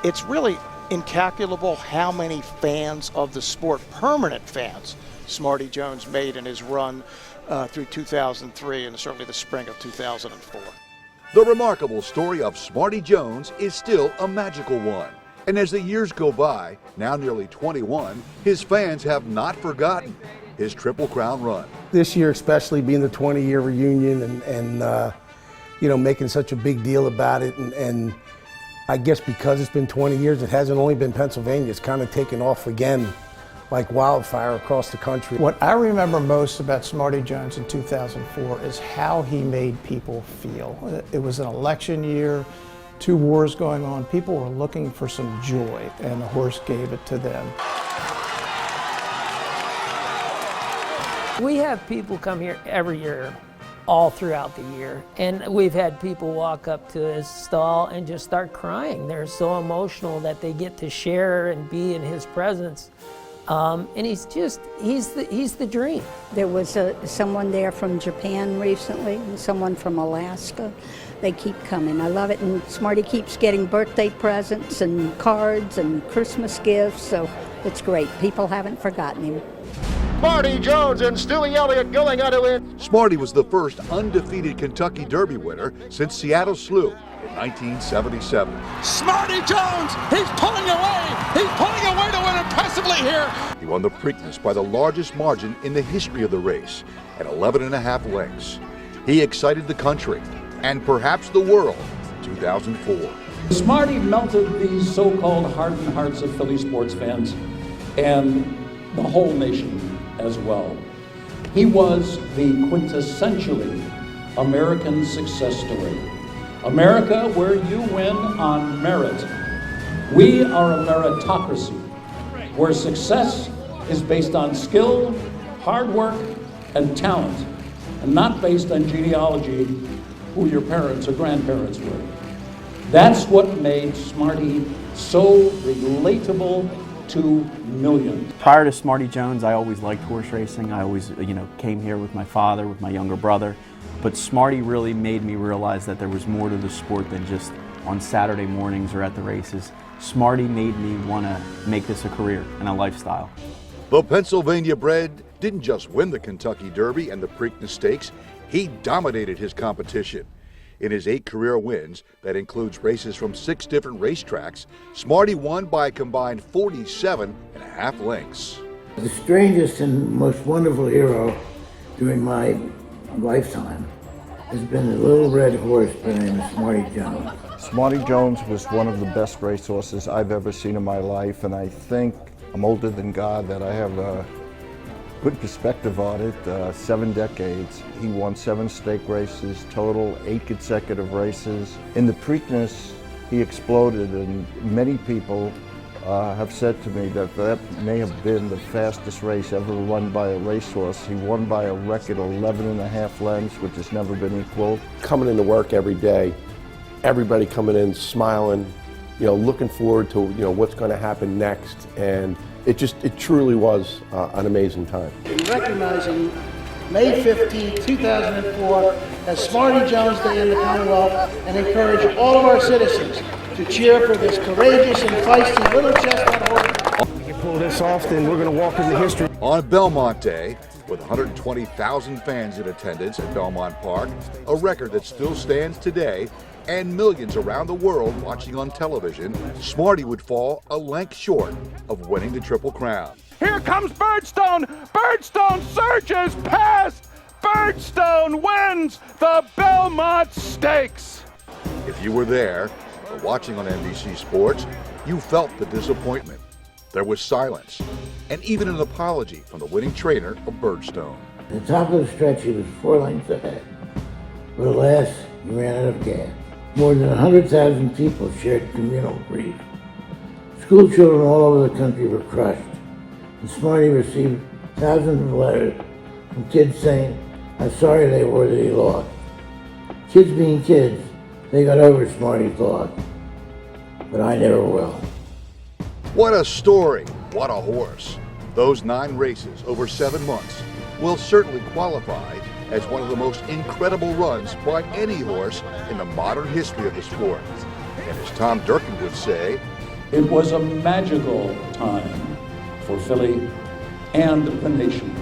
It's really incalculable how many fans of the sport, permanent fans, Smarty Jones made in his run through 2003 and certainly the spring of 2004. The remarkable story of Smarty Jones is still a magical one. And as the years go by, now nearly 21, his fans have not forgotten his Triple Crown run. This year especially being the 20-year reunion and you know, making such a big deal about it, and I guess because it's been 20 years, it hasn't only been Pennsylvania, it's kind of taken off again like wildfire across the country. What I remember most about Smarty Jones in 2004 is how he made people feel. It was an election year, 2 wars going on. People were looking for some joy, and the horse gave it to them. We have people come here every year, all throughout the year, and we've had people walk up to his stall and just start crying. They're so emotional that they get to share and be in his presence. And he's the dream. There was someone there from Japan recently, and someone from Alaska. They keep coming. I love it, and Smarty keeps getting birthday presents and cards and Christmas gifts, so it's great. People haven't forgotten him. Smarty Jones and Stewie Elliott going on to win. Smarty was the first undefeated Kentucky Derby winner since Seattle Slew in 1977. Smarty Jones, he's pulling away. He's pulling away to win impressively here. He won the Preakness by the largest margin in the history of the race at 11.5 lengths. He excited the country and perhaps the world in 2004. Smarty melted these so-called hardened hearts of Philly sports fans and the whole nation as well. He was the quintessentially American success story. America, where you win on merit. We are a meritocracy, where success is based on skill, hard work, and talent, and not based on genealogy, who your parents or grandparents were. That's what made Smarty so relatable to millions. Prior to Smarty Jones, I always liked horse racing. I always, came here with my father, with my younger brother. But Smarty really made me realize that there was more to the sport than just on Saturday mornings or at the races. Smarty made me want to make this a career and a lifestyle. The Pennsylvania-bred didn't just win the Kentucky Derby and the Preakness Stakes, he dominated his competition. In his 8 career wins, that includes races from 6 different racetracks, Smarty won by a combined 47.5 lengths. The strangest and most wonderful hero during my lifetime has been a little red horse by the name of Smarty Jones. Smarty Jones was one of the best racehorses I've ever seen in my life, and I think I'm older than God that I have a good perspective on it. 7 decades. He won 7 stake races, total 8 consecutive races. In the Preakness, he exploded, and many people have said to me that that may have been the fastest race ever run by a racehorse. He won by a record 11.5 lengths, which has never been equaled. Coming into work every day, everybody coming in smiling, looking forward to what's going to happen next, and it truly was an amazing time. Recognizing May 15, 2004 as Smarty Jones Day in the Commonwealth, and encourage all of our citizens to cheer for this courageous and feisty little chestnut horse. We can pull this off, then we're going to walk into history. On Belmont Day, with 120,000 fans in attendance at Belmont Park, a record that still stands today, and millions around the world watching on television, Smarty would fall a length short of winning the Triple Crown. Here comes Birdstone. Birdstone surges past. Birdstone wins the Belmont Stakes. If you were there or watching on NBC Sports, you felt the disappointment. There was silence and even an apology from the winning trainer of Birdstone. At the top of the stretch, he was 4 lengths ahead. But alas, he ran out of gas. More than 100,000 people shared communal grief. School children all over the country were crushed, and Smarty received thousands of letters from kids saying how sorry they were that he lost. Kids being kids, they got over Smarty's loss, but I never will. What a story, what a horse. Those 9 races over 7 months will certainly qualify as one of the most incredible runs by any horse in the modern history of the sport. And as Tom Durkin would say, It was a magical time for Philly and the nation.